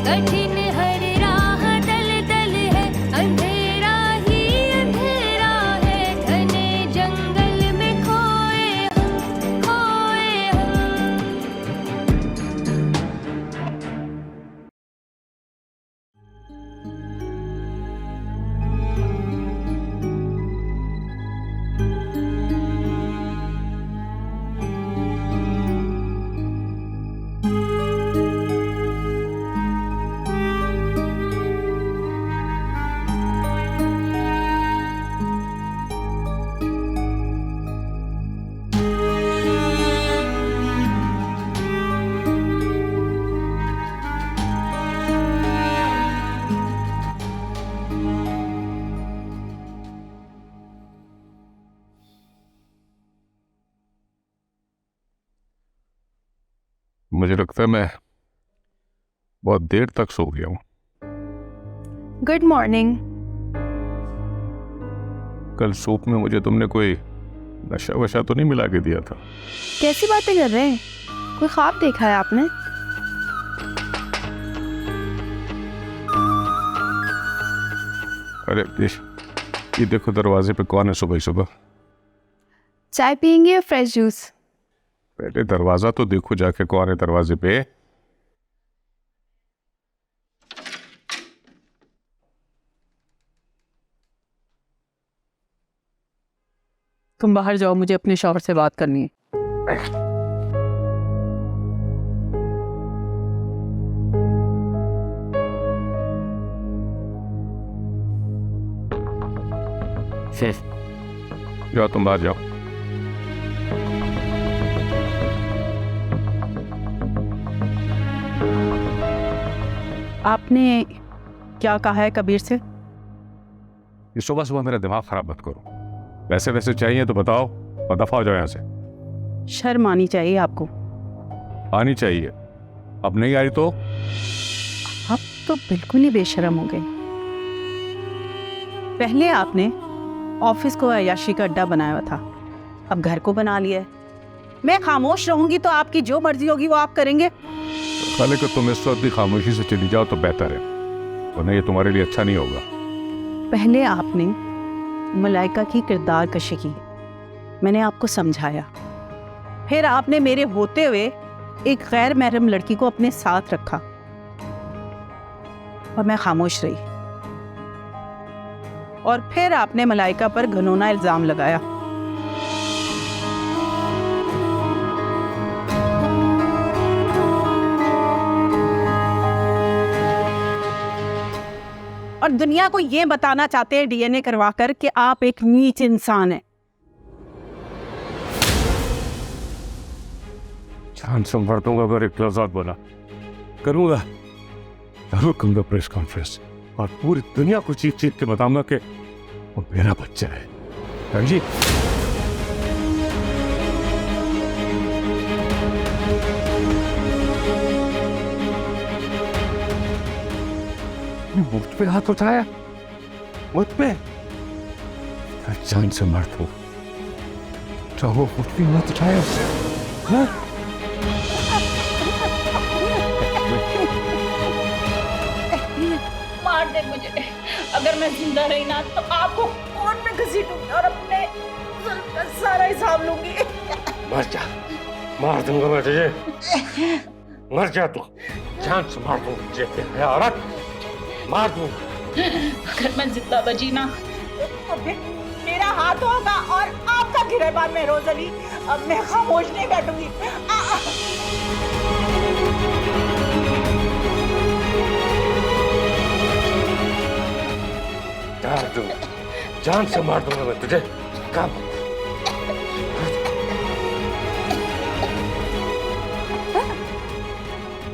कठिन हर राह दल दल है, अंधेरा ही अंधेरा है, घने जंगल में खोए हम, खोए हम। मुझे लगता है मैं बहुत देर तक सो गया हूँ। Good morning. कल सूप में मुझे तुमने कोई नशा वशा तो नहीं मिला के दिया था? कैसी बातें कर रहे हैं? कोई ख्वाब देखा है आपने? अरे ये देखो दरवाजे पे कौन है सुबह सुबह। चाय पियेंगे या फ्रेश जूस? पहले दरवाजा तो देखो जाके कौन है दरवाजे पे। तुम बाहर जाओ, मुझे अपने शौहर से बात करनी है। जाओ तुम बाहर जाओ। आपने क्या कहा है कबीर से? ये सुबह सुबह मेरा दिमाग खराब मत करो। पैसे वैसे चाहिए तो बताओ और दफा हो जाओ यहाँ से। शर्म आनी चाहिए आपको। आनी चाहिए, अब नहीं आई तो? आप तो बिल्कुल ही बेशर्म हो गए। पहले आपने ऑफिस को अय्याशी का अड्डा बनाया हुआ था, अब घर को बना लिया है। मैं खामोश रहूंगी तो आपकी जो मर्जी होगी वो आप करेंगे। खाली को तुम इस वक्त भी खामोशी से चली जाओ तो बेहतर है, वरना ये तुम्हारे लिए अच्छा नहीं होगा। पहले आपने मलाइका की किरदार कशी की, मैंने आपको समझाया। फिर आपने मेरे होते हुए एक गैर महरम लड़की को अपने साथ रखा और मैं खामोश रही। और फिर आपने मलाइका पर घिनौना इल्जाम लगाया। और दुनिया को ये बताना चाहते हैं डीएनए करवाकर कि आप एक नीच इंसान हैं। जान संभाल दूंगा अगर एक लफ्ज़ बोला करूंगा, जरूर करूंगा प्रेस कॉन्फ्रेंस और पूरी दुनिया को चीख चीख के बताऊंगा कि वो मेरा बच्चा है। जी मुझ पे हाथ उठाया, मुझ पे जान से मर दो, चाहो मुझ पे हाथ उठाया। हाँ? मार दे मुझे, अगर मैं जिंदा रही ना तो आपको कोर्ट में घसीटूंगी और अपने जुल्म का सारा हिसाब लूंगी। मर जा, मार दूंगा मैं तुझे, मर जा तू, जान से मार दूंगा तुझे औरत, मार दूंगा। अगर मैं जिंदा बची ना तो फिर मेरा हाथ होगा और आपका गिरबान महरोज अली। अब मैं खामोश नहीं बैठूंगी। जान से मार दूंगा मैं तुझे। काम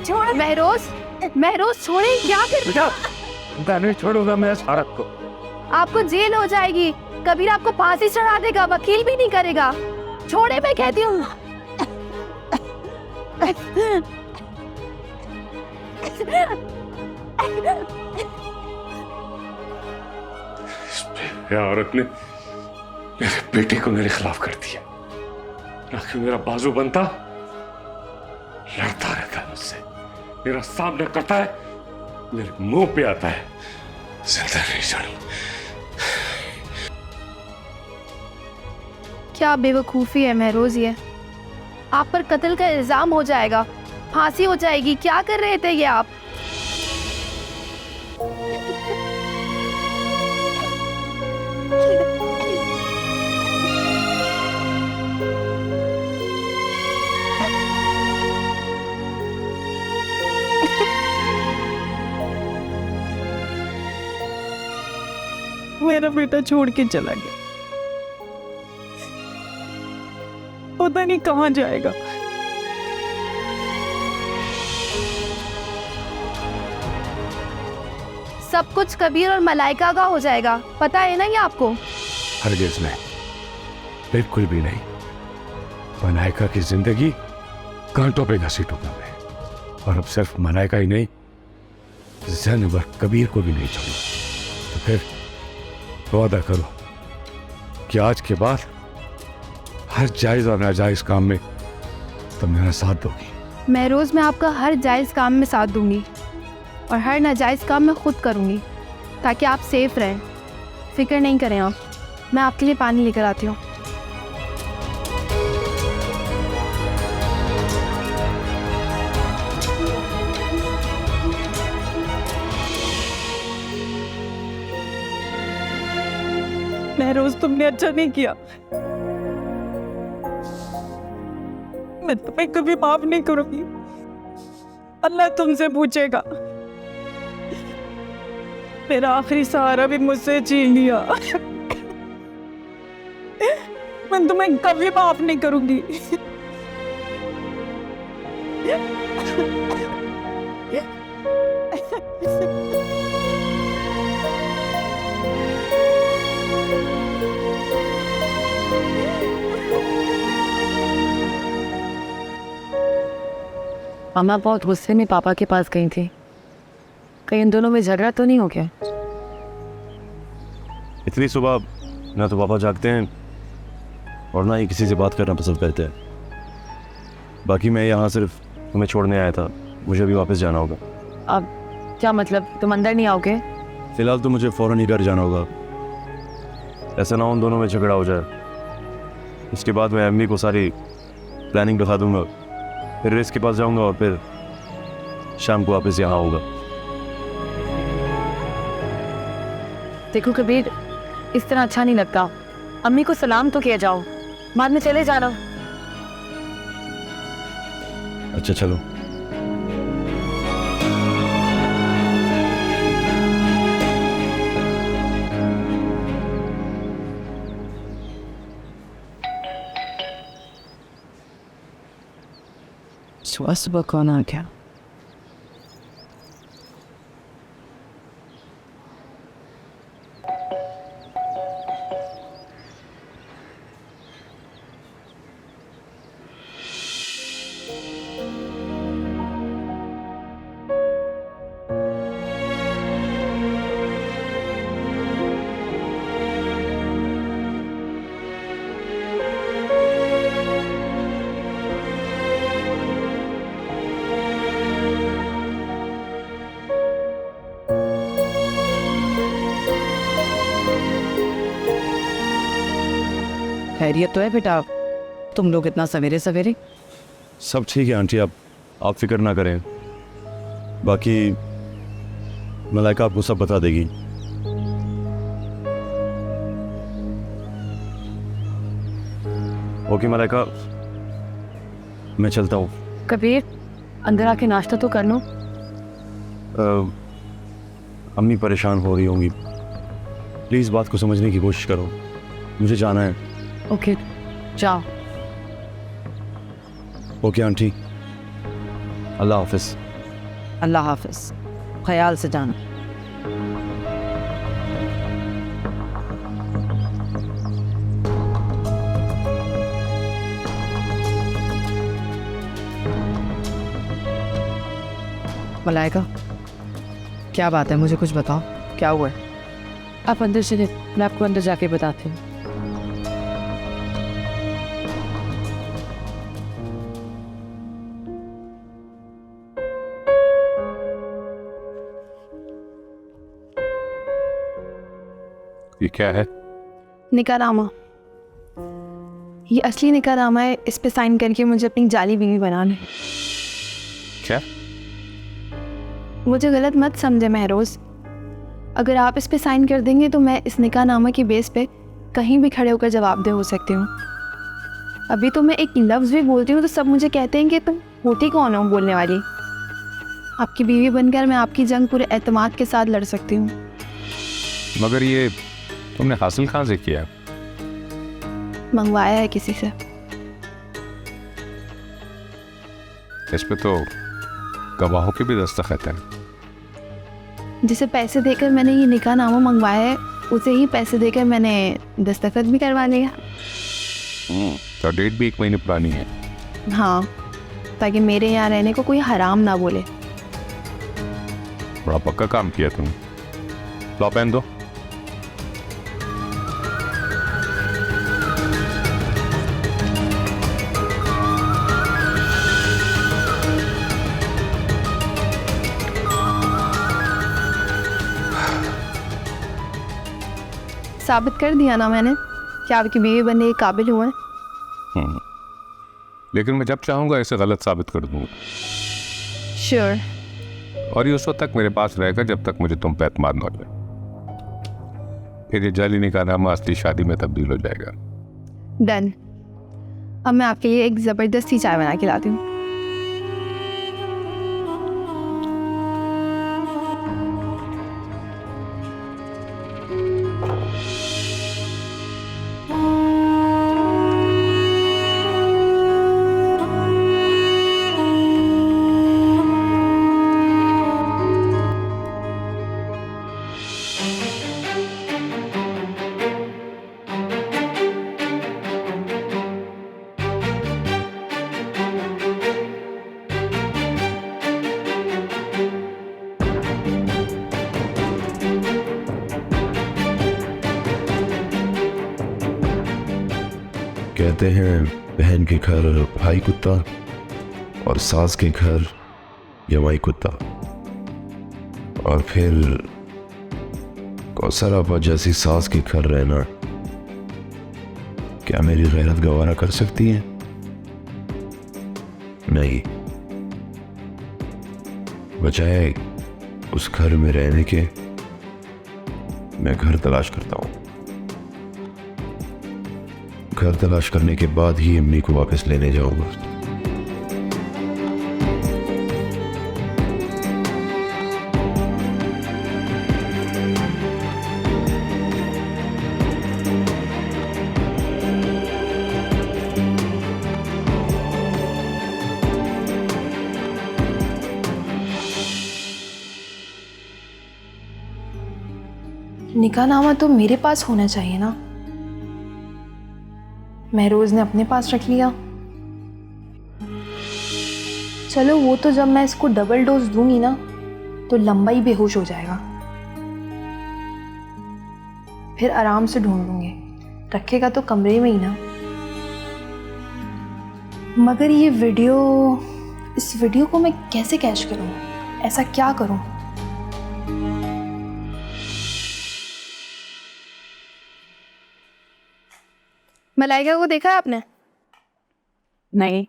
छोड़ महरोज, महरोज छोड़े, क्या कर? मैं नहीं छोड़ूंगा मैं इस औरत को। आपको जेल हो जाएगी, कबीर आपको फांसी चढ़ा देगा, वकील भी नहीं करेगा। छोड़े, मैं कहती हूँ। औरत ने मेरे बेटे को मेरे खिलाफ कर दिया, ताकि मेरा बाजू बनता, लड़ता रहता है मुझसे, मेरा सामना करता है, मेरे मुंह पे आता है, जिंदा नहीं छोड़ूंगा। क्या बेवकूफ़ी है महरोज ये। आप पर कत्ल का इल्जाम हो जाएगा, फांसी हो जाएगी। क्या कर रहे थे ये आप? मेरा बेटा छोड़ के चला गया, पता नहीं कहाँ जाएगा। सब कुछ कबीर और मलाइका का हो जाएगा, पता है ना ये आपको? हरगिज़ नहीं, बिल्कुल भी नहीं। मलाइका की जिंदगी कांटों पे घसीट दूंगा मैं, और अब सिर्फ मलाइका ही नहीं, ज़ैनब और कबीर को भी नहीं छोड़ूंगा। तो फिर वादा करो कि आज के बाद हर जायज़ और नाजायज़ काम में तुम मेरा साथ दोगी। महरोज मैं आपका हर जायज़ काम में साथ दूंगी और हर नाजायज़ काम मैं खुद करूंगी, ताकि आप सेफ रहें। फिक्र नहीं करें आप, मैं आपके लिए पानी लेकर आती हूँ। महरोज, तुमने अच्छा नहीं किया। मैं तुम्हें कभी माफ नहीं करूंगी। अल्लाह तुमसे पूछेगा। मेरा आखिरी सहारा भी मुझसे छीन लिया। मैं तुम्हें कभी माफ नहीं करूंगी। मामा बहुत गुस्से में पापा के पास गई थी, कहीं इन दोनों में झगड़ा तो नहीं हो गया? इतनी सुबह ना तो पापा जागते हैं और ना ही किसी से बात करना पसंद करते हैं। बाकी मैं यहाँ सिर्फ तुम्हें छोड़ने आया था, मुझे भी वापस जाना होगा। अब क्या मतलब, तुम अंदर नहीं आओगे? फिलहाल तो मुझे फ़ौरन ही घर जाना होगा, ऐसा ना हो उन दोनों में झगड़ा हो जाए। उसके बाद मैं अम्मी को सारी प्लानिंग दिखा दूंगा, फिर रेस के पास जाऊंगा और फिर शाम को वापस यहाँ आऊँगा। देखो कबीर, इस तरह अच्छा नहीं लगता। अम्मी को सलाम तो किया जाओ, बाद में चले जाना। अच्छा चलो। सुबह सुबह कौन आ गया? खैरियत तो है बेटा? तुम लोग इतना सवेरे सवेरे? सब ठीक है आंटी, आप फिक्र ना करें। बाकी मलाइका आपको सब बता देगी। ओके मलाइका, मैं चलता हूँ। कबीर, अंदर आके नाश्ता तो कर लो। अम्मी परेशान हो रही होंगी, प्लीज़ बात को समझने की कोशिश करो, मुझे जाना है। ओके, जाओ। ओके आंटी, अल्लाह हाफिज़। अल्लाह हाफिज, ख्याल से जाना। मलाइका, क्या बात है, मुझे कुछ बताओ, क्या हुआ है? आप अंदर चले, मैं आपको अंदर जाके बताती हूँ। ये क्या है? निकाहनामा। ये असली निकाहनामा है, इस पे साइन करके मुझे अपनी जाली बीवी बनाना है। क्या? मुझे गलत मत समझे महरोज, अगर आप इस पे साइन कर देंगे तो मैं इस निकाहनामा की बेस पे कहीं भी खड़े होकर जवाबदेह हो सकती हूँ। अभी तो मैं एक लफ्ज़ भी बोलती हूँ तो सब मुझे कहते हैं कि तुम होती कौन हो बोलने वाली। आपकी बीवी बनकर मैं आपकी जंग पूरे एतमाद के साथ लड़ सकती हूँ। मगर ये तुमने हासिल कहाँ से किया? मंगवाया है किसी से। इस पे तो गवाहों के भी दस्तखत हैं। जिसे पैसे देकर मैंने ये निकाहनामा मंगवाया है उसे ही पैसे देकर मैंने दस्तखत भी करवा लिया। तो डेट भी 1 महीने पुरानी है। हाँ, ताकि मेरे यहाँ रहने को कोई हराम ना बोले। बड़ा पक्का काम किया तुम। लो पहन दो। साबित कर दिया ना मैंने कि आपकी बीवी बनने के काबिल हुए हैं। लेकिन मैं जब चाहूंगा इसे गलत साबित कर दूंगा। श्योर। और ये उस वक्त तक मेरे पास रहेगा जब तक मुझे तुम पे एतमाद न हो जाए। फिर ये जाली निकाहनामा असली शादी में तब्दील हो जाएगा। डन। अब मैं आपके लिए एक ज़बरदस्ती चाय बना के लाती हूँ। कहते हैं बहन के घर भाई कुत्ता और सास के घर जवाई कुत्ता। और फिर कौसर आपा जैसी सास के घर रहना क्या मेरी गैरत गवारा कर सकती है? नहीं। बजाय उस घर में रहने के मैं घर तलाश करता हूँ। घर तलाश करने के बाद ही अम्मी को वापस लेने जाऊंगा। निकाहनामा तो मेरे पास होना चाहिए ना। महरोज ने अपने पास रख लिया। चलो वो तो जब मैं इसको डबल डोज दूंगी ना तो लंबा ही बेहोश हो जाएगा। फिर आराम से ढूंढ लूंगी, रखेगा तो कमरे में ही ना। मगर ये वीडियो, इस वीडियो को मैं कैसे कैच करूं? ऐसा क्या करूं? मलाइका को देखा है आपने? नहीं,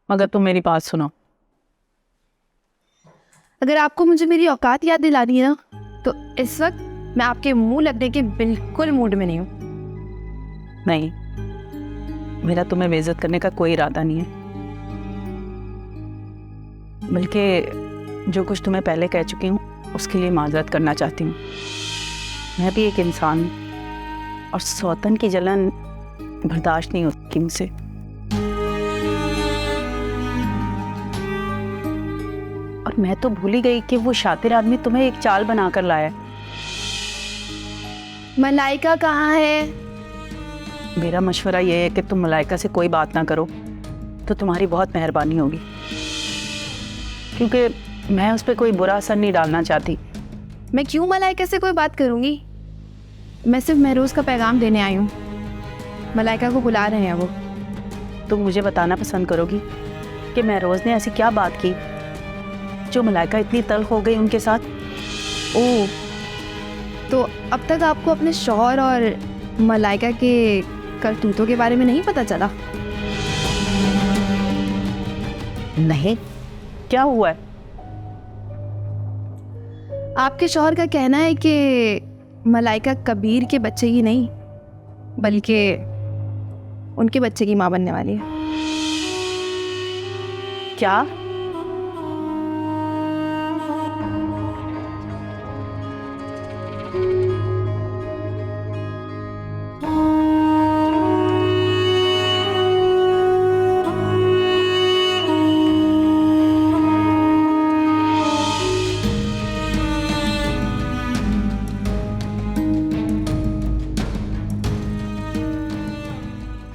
मगर तुम मेरी बात सुनो। अगर आपको मुझे मेरी औकात याद दिलानी है ना तो इस वक्त मैं आपके मुंह लगने के बिल्कुल मूड में नहीं हूँ। नहीं, मेरा तुम्हें बेइज्जत करने का कोई इरादा नहीं है। बल्कि जो कुछ तुम्हें पहले कह चुकी हूँ उसके लिए माजरत करना चाहती हूँ। मैं भी एक इंसान हूँ और सौतन की जलन बर्दाश्त नहीं होती मुझसे। और मैं तो भूल ही गई कि वो शातिर आदमी तुम्हें एक चाल बनाकर लाया। मलाइका कहाँ है? मेरा मशवरा ये है कि तुम मलाइका से कोई बात ना करो तो तुम्हारी बहुत मेहरबानी होगी, क्योंकि मैं उस पर कोई बुरा असर नहीं डालना चाहती। मैं क्यों मलाइका से कोई बात करूँगी? मैं सिर्फ महरोज का पैगाम देने आई हूँ। मलाइका को बुला रहे हैं वो। तुम मुझे बताना पसंद करोगी कि महरोज ने ऐसी क्या बात की जो मलाइका इतनी तल्ख हो गई उनके साथ? ओह, तो अब तक आपको अपने शौहर और मलाइका के करतूतों के बारे में नहीं पता चला? नहीं, क्या हुआ है? आपके शौहर का कहना है कि मलाइका कबीर के बच्चे की नहीं बल्कि उनके बच्चे की माँ बनने वाली है। क्या?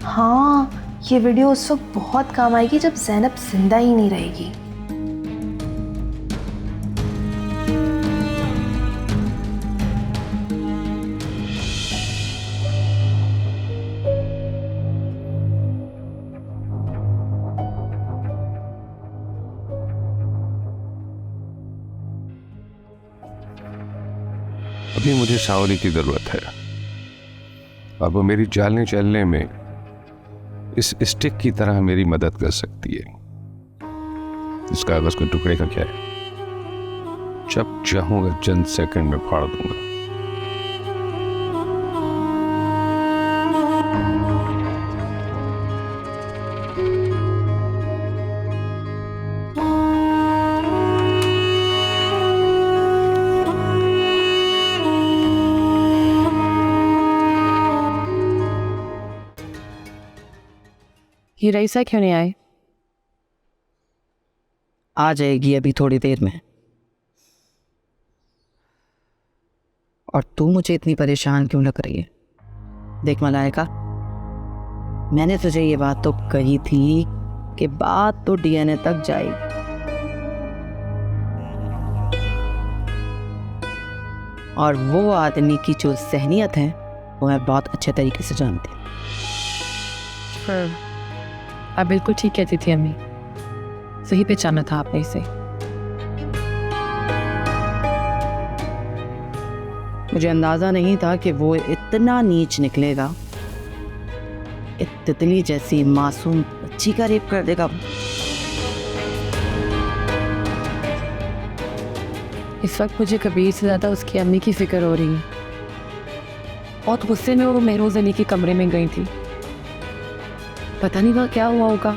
हाँ, ये वीडियो उस वक्त बहुत काम आएगी जब ज़ैनब जिंदा ही नहीं रहेगी। अभी मुझे शावरी की जरूरत है। अब वो मेरी चालने चलने में इस स्टिक की तरह मेरी मदद कर सकती है। इस कागज के टुकड़े का क्या है, जब चाहूंगा चंद सेकंड में फाड़ दूंगा। ये रईसा क्यों नहीं आई? आ जाएगी अभी थोड़ी देर में। और तू मुझे इतनी परेशान क्यों लग रही है? देख मलाइका, मैंने तुझे ये बात तो कही थी कि बात तो डीएनए तक जाएगी। और वो आदमी की जो सहनियत है वो मैं बहुत अच्छे तरीके से जानती हूँ। आप बिल्कुल ठीक कहती थी अम्मी, सही पहचाना था आपने इसे। मुझे अंदाज़ा नहीं था कि वो इतना नीच निकलेगा, एक तितली जैसी मासूम बच्ची का रेप कर देगा। इस वक्त मुझे कबीर से ज़्यादा उसकी अम्मी की फिक्र हो रही है। बहुत गुस्से में वो महरोज अली के कमरे में गई थी, पता नहीं वहाँ क्या हुआ होगा।